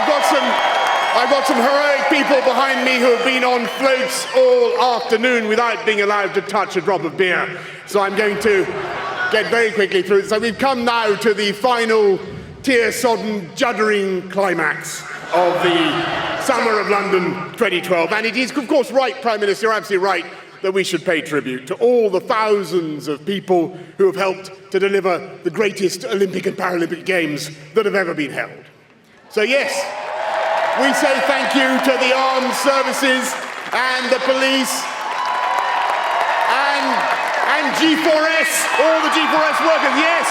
I've got some heroic people behind me who have been on floats all afternoon without being allowed to touch a drop of beer. So I'm going to get very quickly through it. So we've come now to the final tear-sodden, juddering climax of the Summer of London 2012. And it is, of course, right, Prime Minister, you're absolutely right, that we should pay tribute to all the thousands of people who have helped to deliver the greatest Olympic and Paralympic Games that have ever been held. So yes, we say thank you to the armed services and the police and G4S, all the G4S workers, yes,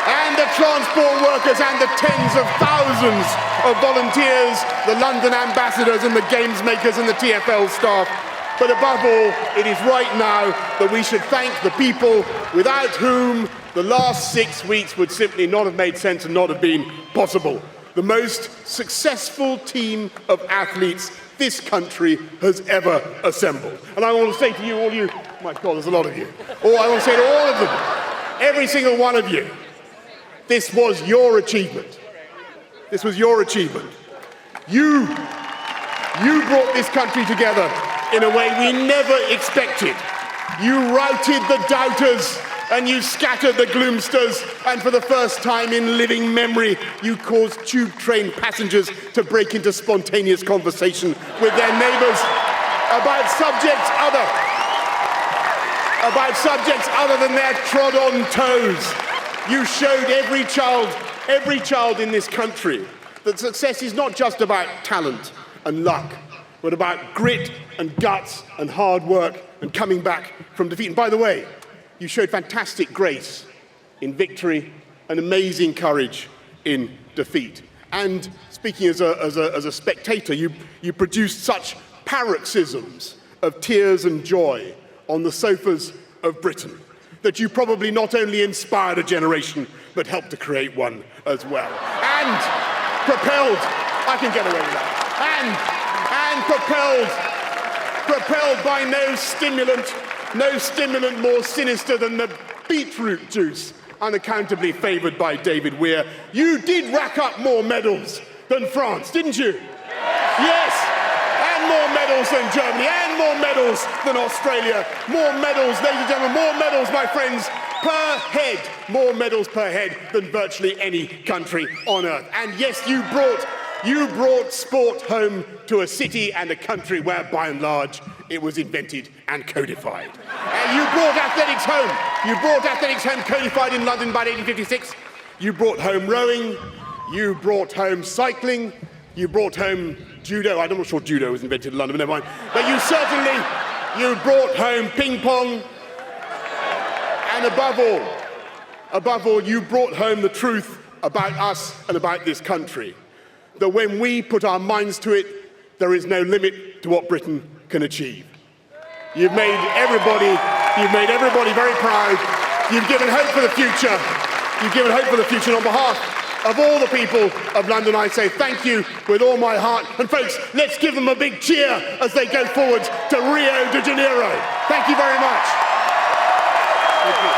and the transport workers and the tens of thousands of volunteers, the London ambassadors and the games makers and the TfL staff. But above all, it is right now that we should thank the people without whom the last 6 weeks would simply not have made sense and not have been possible. The most successful team of athletes this country has ever assembled. And I want to say to you, all you, oh my God, there's a lot of you. I want to say to all of them, every single one of you, this was your achievement. This was your achievement. You brought this country together in a way we never expected. You routed the doubters and you scattered the gloomsters, and for the first time in living memory, you caused tube train passengers to break into spontaneous conversation with their neighbours about subjects other than their trod-on toes. You showed every child in this country that success is not just about talent and luck, but about grit and guts and hard work and coming back from defeat. And by the way, you showed fantastic grace in victory and amazing courage in defeat. And speaking as a spectator, you produced such paroxysms of tears and joy on the sofas of Britain that you probably not only inspired a generation, but helped to create one as well. And propelled, I can get away with that, and propelled by no stimulant more sinister than the beetroot juice, unaccountably favoured by David Weir. You did rack up more medals than France, didn't you? Yes, and more medals than Germany, and more medals than Australia. More medals, ladies and gentlemen, more medals, my friends, per head. More medals per head than virtually any country on earth. And yes, you brought sport home to a city and a country where, by and large, it was invented and codified. You brought athletics home. You brought athletics home codified in London by 1856. You brought home rowing. You brought home cycling. You brought home judo. I'm not sure judo was invented in London, but never mind. But you brought home ping pong. And above all, you brought home the truth about us and about this country. That when we put our minds to it, there is no limit to what Britain can achieve. You've made everybody very proud. You've given hope for the future. You've given hope for the future. And on behalf of all the people of London, I say thank you with all my heart. And folks, let's give them a big cheer as they go forward to Rio de Janeiro. Thank you very much. Thank you.